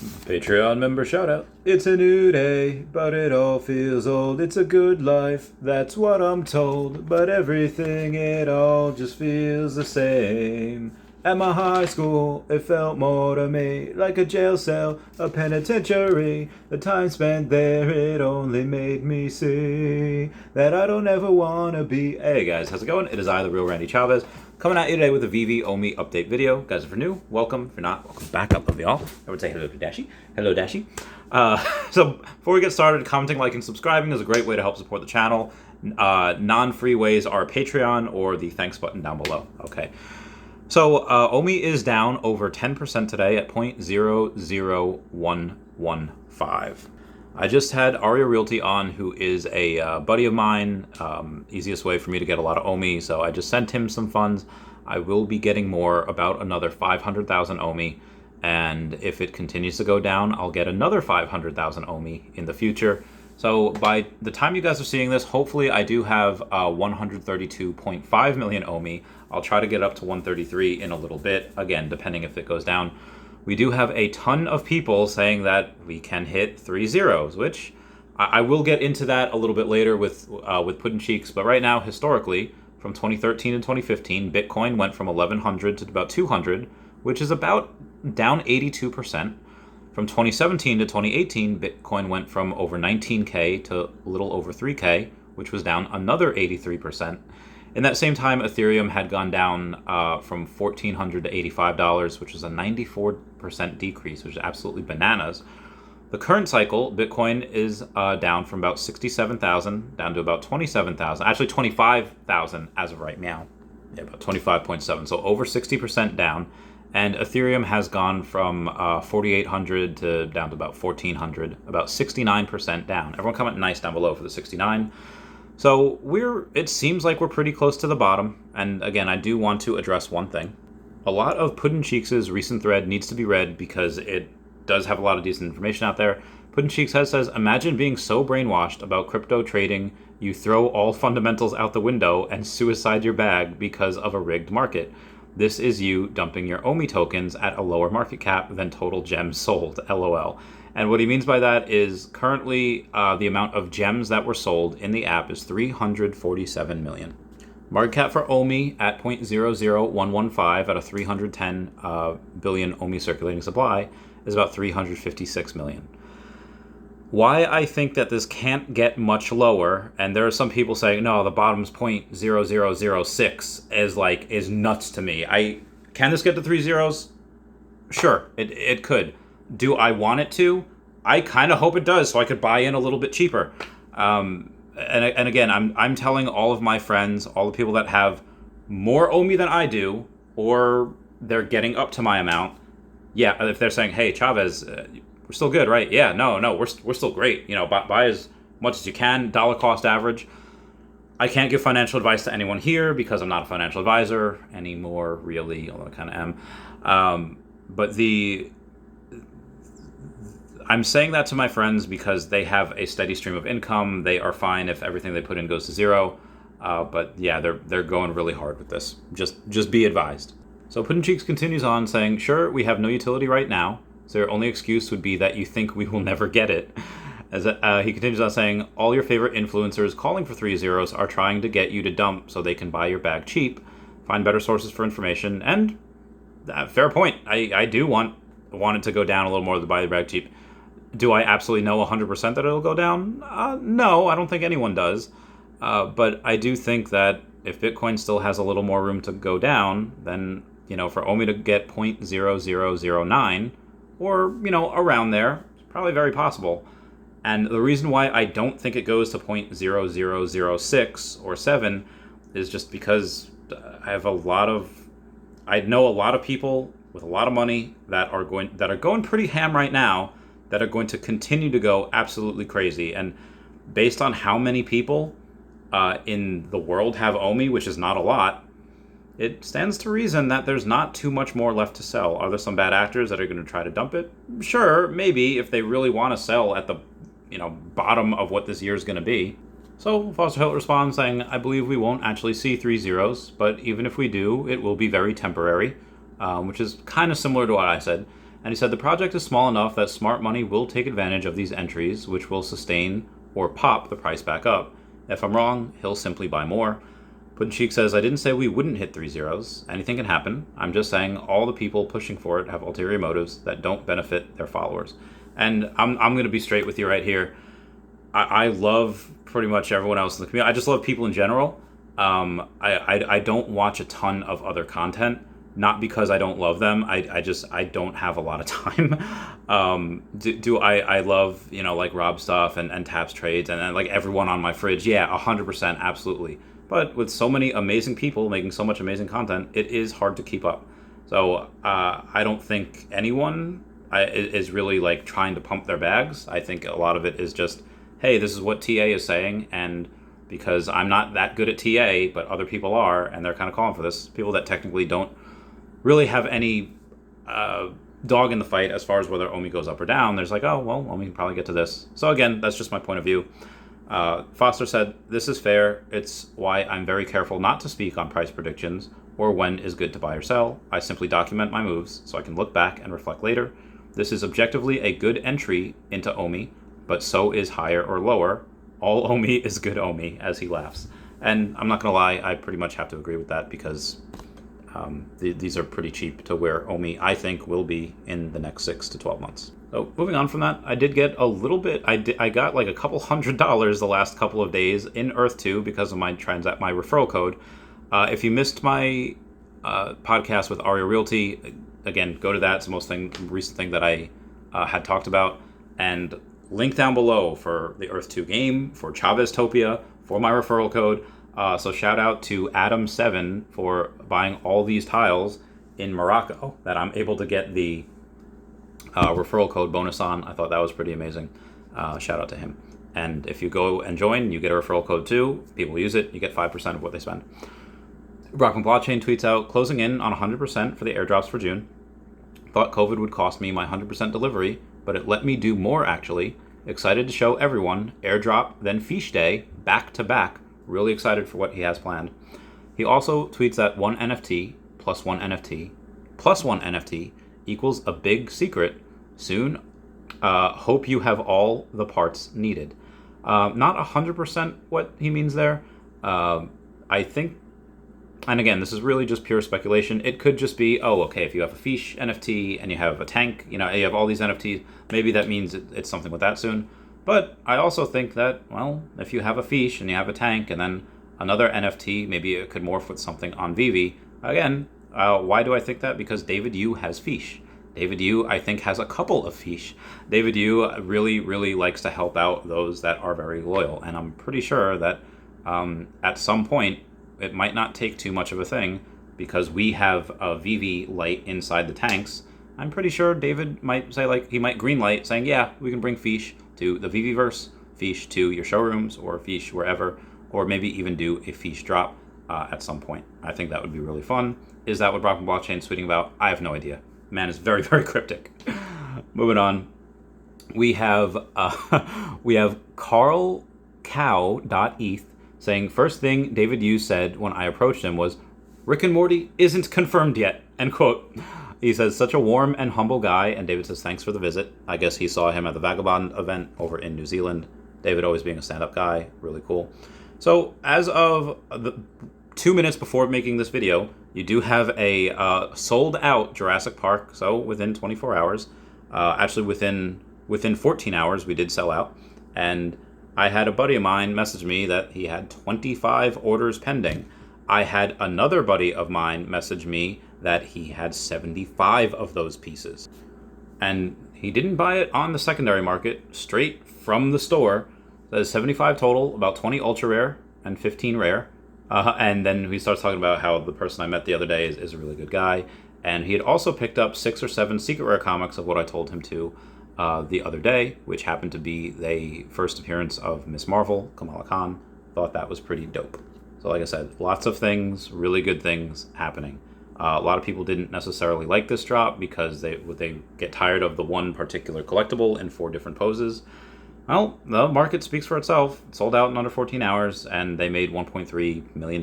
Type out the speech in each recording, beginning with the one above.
Patreon member shout out. It's a new day, but it all feels old. It's a good life, that's what I'm told. But everything, it all just feels the same. At my high school, it felt more to me like a jail cell, a penitentiary. The time spent there, it only made me see that I don't ever want to be. Hey guys, how's it going? It is I, the real Randy Chavez, coming at you today with a Veve OMI update video. Guys, if you're new, welcome. If you're not, welcome back. I love y'all. I would say hello to Dashi. Hello, Dashi. So before we get started, commenting, liking, subscribing is a great way to help support the channel. Non-free ways are Patreon or the thanks button down below. Okay. So OMI is down over 10% today at 0.00115. I just had Arya Realty on, who is a buddy of mine. Easiest way for me to get a lot of OMI, so I just sent him some funds. I will be getting more, about another 500,000 OMI, and if it continues to go down, I'll get another 500,000 OMI in the future. So by the time you guys are seeing this, hopefully I do have 132.5 million OMI. I'll try to get up to 133 in a little bit, again, depending if it goes down. We do have a ton of people saying that we can hit 3 zeros, which I will get into that a little bit later with Puddin' Cheeks. But right now, historically, from 2013 to 2015, Bitcoin went from 1,100 to about 200, which is about down 82%. From 2017 to 2018, Bitcoin went from over 19K to a little over 3K, which was down another 83%. In that same time, Ethereum had gone down from $1,400 to $85, which was a 94% decrease, which is absolutely bananas. The current cycle, Bitcoin is down from about 67,000 down to about 27,000, actually 25,000 as of right now. Yeah, about 25.7, so over 60% down. And Ethereum has gone from 4,800 to down to about 1,400, about 69% down. Everyone comment nice down below for the 69. So it seems like we're pretty close to the bottom. And again, I do want to address one thing. A lot of Puddin' Cheeks' recent thread needs to be read because it does have a lot of decent information out there. Puddin' Cheeks says, imagine being so brainwashed about crypto trading, you throw all fundamentals out the window and suicide your bag because of a rigged market. This is you dumping your OMI tokens at a lower market cap than total gems sold, LOL. And what he means by that is currently the amount of gems that were sold in the app is 347 million. Market cap for OMI at 0.00115 at a 310 billion OMI circulating supply is about 356 million. Why I think that this can't get much lower, and there are some people saying, no, the bottom's 0.0006 is nuts to me. Can this get to 3 zeros? Sure, it could. Do I want it to? I kind of hope it does, so I could buy in a little bit cheaper. And again, I'm telling all of my friends, all the people that have more OMI than I do, or they're getting up to my amount. Yeah, if they're saying, hey, Chavez, we're still good, right? Yeah, no, we're still great. You know, buy as much as you can, dollar cost average. I can't give financial advice to anyone here because I'm not a financial advisor anymore, really, although I kind of am. But I'm saying that to my friends because they have a steady stream of income. They are fine if everything they put in goes to zero. But yeah, they're going really hard with this. Just be advised. So Puddin' Cheeks continues on saying, sure, we have no utility right now. So your only excuse would be that you think we will never get it. As he continues on saying, all your favorite influencers calling for 3 zeros are trying to get you to dump so they can buy your bag cheap, find better sources for information, and fair point. I do want it to go down a little more to buy the bag cheap. Do I absolutely know 100% that it'll go down? No, I don't think anyone does. But I do think that if Bitcoin still has a little more room to go down, then, for OMI to get 0.0009, or, around there, it's probably very possible. And the reason why I don't think it goes to 0.0006 or 7 is just because I know a lot of people with a lot of money that are going pretty ham right now, that are going to continue to go absolutely crazy. And based on how many people in the world have OMI, which is not a lot, it stands to reason that there's not too much more left to sell. Are there some bad actors that are going to try to dump it? Sure, maybe, if they really want to sell at the bottom of what this year is going to be. So Foster Hill responds saying, I believe we won't actually see 3 zeros, but even if we do, it will be very temporary, which is kind of similar to what I said. And he said the project is small enough that smart money will take advantage of these entries, which will sustain or pop the price back up. If I'm wrong, he'll simply buy more. Puddin' Cheek says, I didn't say we wouldn't hit 3 zeros. Anything can happen. I'm just saying all the people pushing for it have ulterior motives that don't benefit their followers. And I'm going to be straight with you right here. I love pretty much everyone else in the community. I just love people in general. I don't watch a ton of other content, not because I don't love them. I don't have a lot of time. I love, like Rob stuff and Taps trades and like everyone on my fridge. Yeah, 100%, absolutely. But with so many amazing people making so much amazing content, it is hard to keep up. So I don't think anyone is really like trying to pump their bags. I think a lot of it is just, hey, this is what TA is saying, and because I'm not that good at TA, but other people are, and they're kind of calling for this, people that technically don't really have any dog in the fight as far as whether OMI goes up or down, there's like, oh, well, OMI can probably get to this. So again, that's just my point of view. Foster said, this is fair. It's why I'm very careful not to speak on price predictions or when is good to buy or sell. I simply document my moves so I can look back and reflect later. This is objectively a good entry into OMI, but so is higher or lower. All OMI is good OMI, as he laughs. And I'm not going to lie, I pretty much have to agree with that because these are pretty cheap to where OMI, I think, will be in the next 6 to 12 months. So moving on from that, I did get a little bit, I got like a couple $100 the last couple of days in Earth 2 because of my referral code. If you missed my podcast with Arya Realty, again, go to that. It's the most recent thing that I had talked about. And link down below for the Earth 2 game, for Chavez Topia, for my referral code. So shout out to Adam7 for buying all these tiles in Morocco that I'm able to get the referral code bonus on. I thought that was pretty amazing. Shout out to him. And if you go and join, you get a referral code too. People use it, you get 5% of what they spend. Brockman Blockchain tweets out, closing in on 100% for the airdrops for June. Thought COVID would cost me my 100% delivery, but it let me do more actually. Excited to show everyone airdrop, then Fish Day, back to back. Really excited for what he has planned. He also tweets that 1 NFT plus 1 NFT plus 1 NFT equals a big secret. Soon, hope you have all the parts needed. Not 100% what he means there. I think, and again, this is really just pure speculation. It could just be, oh, okay, if you have a Fish NFT and you have a tank, you have all these NFTs, maybe that means it's something with that soon. But I also think that, well, if you have a Fish and you have a tank and then another NFT, maybe it could morph with something on Veve. Again, why do I think that? Because David Yu has Fish. David Yu, I think, has a couple of Fish. David Yu really, really likes to help out those that are very loyal. And I'm pretty sure that at some point, it might not take too much of a thing because we have a Veve light inside the tanks. I'm pretty sure David might say, like, he might green light saying, yeah, we can bring Fish to the Veveverse, Fish to your showrooms, or Fish wherever, or maybe even do a Fish drop at some point. I think that would be really fun. Is that what Brockman Blockchain is tweeting about? I have no idea. Man is very, very cryptic. Moving on, we have CarlCow.eth saying, first thing David Yu said when I approached him was, Rick and Morty isn't confirmed yet, end quote. He says, such a warm and humble guy, and David says, thanks for the visit. I guess he saw him at the Vagabond event over in New Zealand. David always being a stand-up guy, really cool. So as of the 2 minutes before making this video, you do have a sold out Jurassic Park. So within 24 hours, actually within 14 hours, we did sell out. And I had a buddy of mine message me that he had 25 orders pending. I had another buddy of mine message me that he had 75 of those pieces. And he didn't buy it on the secondary market, straight from the store. That is 75 total, about 20 ultra rare and 15 rare. And then he starts talking about how the person I met the other day is a really good guy. And he had also picked up 6 or 7 secret rare comics of what I told him to the other day, which happened to be the first appearance of Miss Marvel, Kamala Khan. Thought that was pretty dope. So like I said, lots of things, really good things happening. A lot of people didn't necessarily like this drop because they get tired of the one particular collectible in 4 different poses. Well, the market speaks for itself. It sold out in under 14 hours, and they made $1.3 million,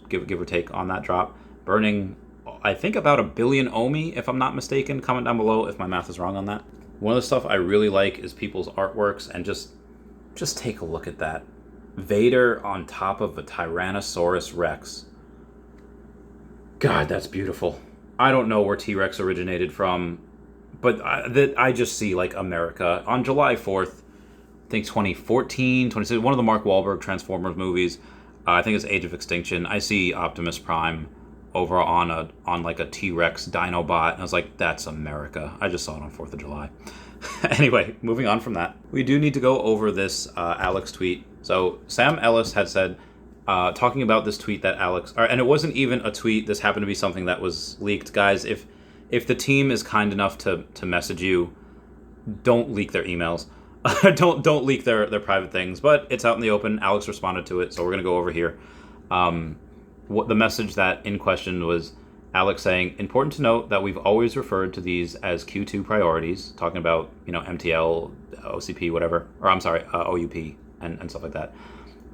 give or take, on that drop, burning I think about 1 billion OMI, if I'm not mistaken. Comment down below if my math is wrong on that. One of the stuff I really like is people's artworks, and just take a look at that. Vader on top of a Tyrannosaurus Rex. God, that's beautiful. I don't know where T-Rex originated from, but I just see like America. On July 4th, I think 2014, 2016, one of the Mark Wahlberg Transformers movies, I think it's Age of Extinction, I see Optimus Prime over on like a T-Rex Dinobot, and I was like, that's America. I just saw it on 4th of July. Anyway, moving on from that, we do need to go over this Alex tweet. So Sam Ellis had said, talking about this tweet that Alex, and it wasn't even a tweet, this happened to be something that was leaked. Guys, if the team is kind enough to message you, don't leak their emails. don't leak their private things, but it's out in the open. Alex responded to it, so we're going to go over here. What the message that in question was Alex saying, important to note that we've always referred to these as Q2 priorities, talking about, MTL, OCP, whatever, or I'm sorry, OUP and stuff like that.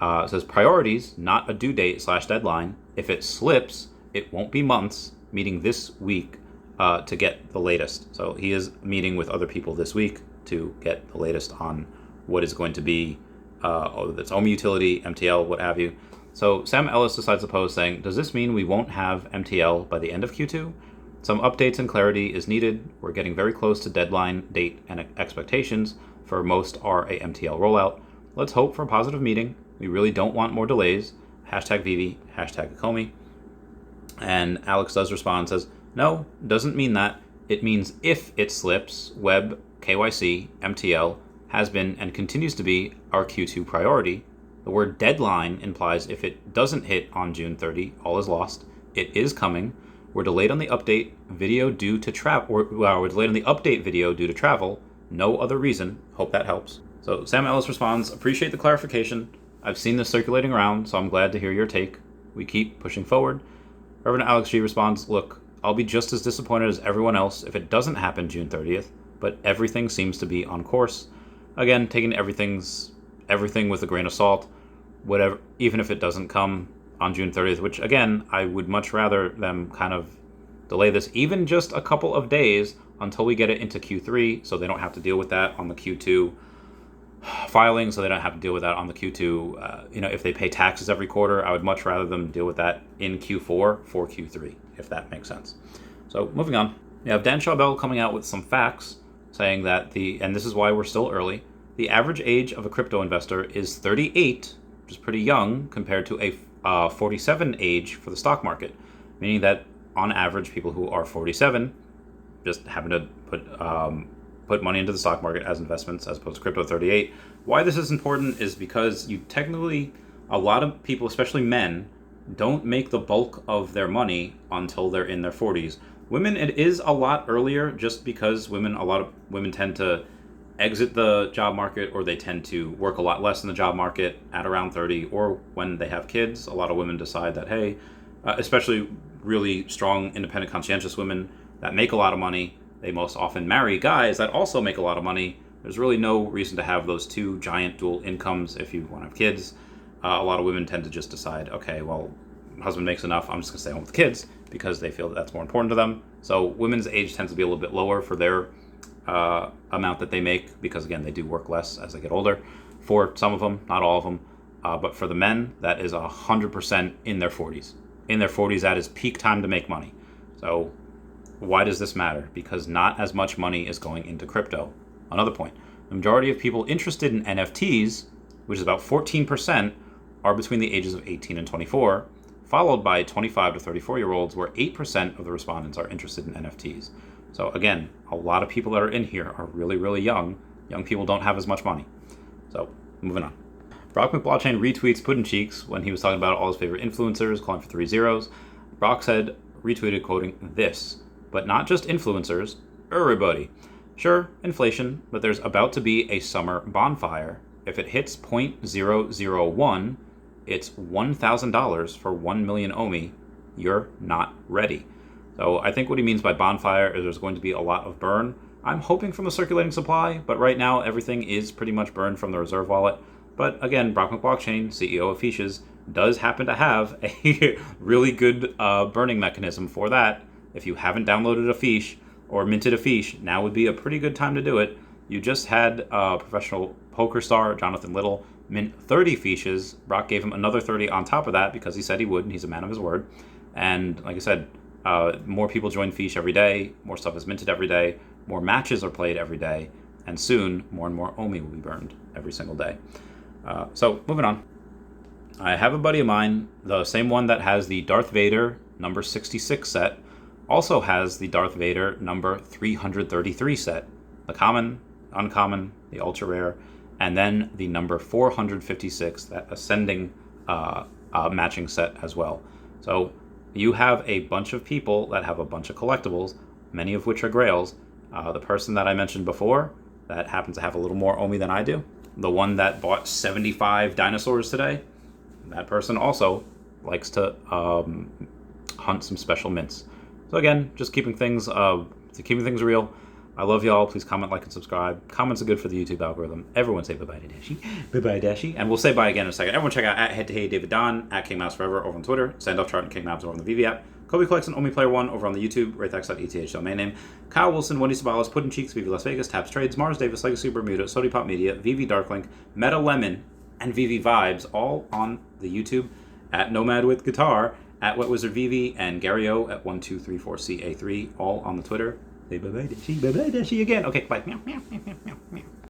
It says priorities, not a due date / deadline. If it slips, it won't be months, meeting this week to get the latest. So he is meeting with other people this week to get the latest on what is going to be, that's OMI utility, MTL, what have you. So Sam Ellis decides to post saying, does this mean we won't have MTL by the end of Q2? Some updates and clarity is needed. We're getting very close to deadline, date, and expectations for most are a MTL rollout. Let's hope for a positive meeting. We really don't want more delays. #Veve, #Akomi. And Alex does respond, says, no, doesn't mean that. It means if it slips, web, KYC, MTL has been and continues to be our Q2 priority. The word deadline implies if it doesn't hit on June 30, all is lost. It is coming. We're delayed on the update video due to we're delayed on the update video due to travel. No other reason. Hope that helps. So Sam Ellis responds, appreciate the clarification. I've seen this circulating around, so I'm glad to hear your take. We keep pushing forward. Reverend Alex G responds, look, I'll be just as disappointed as everyone else if it doesn't happen June 30th, but everything seems to be on course. Again, taking everything with a grain of salt. Whatever, even if it doesn't come on June 30th, which again, I would much rather them kind of delay this even just a couple of days until we get it into Q3, so they don't have to deal with that on the Q2 filing, so they don't have to deal with that on the Q2. If they pay taxes every quarter, I would much rather them deal with that in Q4 for Q3, if that makes sense. So moving on, you have Dan Chaubel coming out with some facts saying that and this is why we're still early, the average age of a crypto investor is 38, which is pretty young compared to a 47 age for the stock market, meaning that on average, people who are 47 just happen to put money into the stock market as investments as opposed to crypto 38. Why this is important is because a lot of people, especially men, don't make the bulk of their money until they're in their 40s. Women, it is a lot earlier just because a lot of women tend to exit the job market, or they tend to work a lot less in the job market at around 30, or when they have kids. A lot of women decide that, hey, especially really strong, independent, conscientious women that make a lot of money, they most often marry guys that also make a lot of money. There's really no reason to have those two giant dual incomes if you want to have kids. A lot of women tend to just decide, okay, well, husband makes enough, I'm just going to stay home with the kids, because they feel that's more important to them. So women's age tends to be a little bit lower for their amount that they make, because again, they do work less as they get older. For some of them, not all of them, but for the men, that is 100% in their 40s. In their 40s, that is peak time to make money. So why does this matter? Because not as much money is going into crypto. Another point, the majority of people interested in NFTs, which is about 14%, are between the ages of 18 and 24, followed by 25 to 34-year-olds, where 8% of the respondents are interested in NFTs. So again, a lot of people that are in here are really, really young. Young people don't have as much money. So moving on. Brock McBlockchain retweets Puddin' Cheeks when he was talking about all his favorite influencers, calling for 3 zeros. Brock said, retweeted, quoting, this, but not just influencers, everybody. Sure, inflation, but there's about to be a summer bonfire. If it hits 0.001, it's $1,000 for 1 million OMI. You're not ready. So I think what he means by bonfire is there's going to be a lot of burn. I'm hoping from the circulating supply, but right now everything is pretty much burned from the reserve wallet. But again, Brock McBlockchain, CEO of Fiches, does happen to have a really good burning mechanism for that. If you haven't downloaded a fiche or minted a fiche, now would be a pretty good time to do it. You just had professional poker star Jonathan Little mint 30 fiches. Brock gave him another 30 on top of that because he said he would, and he's a man of his word. And like I said, more people join fiche every day, more stuff is minted every day, more matches are played every day, and soon more and more OMI will be burned every single day. So moving on. I have a buddy of mine, the same one that has the Darth Vader number 66 set, also has the Darth Vader number 333 set. The common, uncommon, the ultra rare, and then the number 456, that ascending matching set as well. So you have a bunch of people that have a bunch of collectibles, many of which are grails. The person that I mentioned before, that happens to have a little more OMI than I do, the one that bought 75 dinosaurs today, that person also likes to hunt some special mints. So again, just keeping things real. I love y'all. Please comment, like, and subscribe. Comments are good for the YouTube algorithm. Everyone say bye-bye to Dashi. Bye-bye, Dashi. And we'll say bye again in a second. Everyone check out at Head to Hey David Don, at King Mouse Forever over on Twitter, Standoff Chart and King Mouse over on the Veve app, Kobe Collects and OMI Player 1 over on the YouTube, Raythax.eth domain name, Kyle Willson, Wendy Stibalis, Puddin' Cheeks, Veve Las Vegas, Taps Trades, Mars Davis, Legacy Bermuda, Sody Pop Media, Veve Darklink, Meta Lemon, and Veve Vibes, all on the YouTube, at Nomad with Guitar, at Wet Wizard Veve, and Gary O at 1234CA3, all on the Twitter. Say bye-bye, Dashi. Bye-bye, Dashi again. Okay, bye. Meow, meow, meow, meow, meow.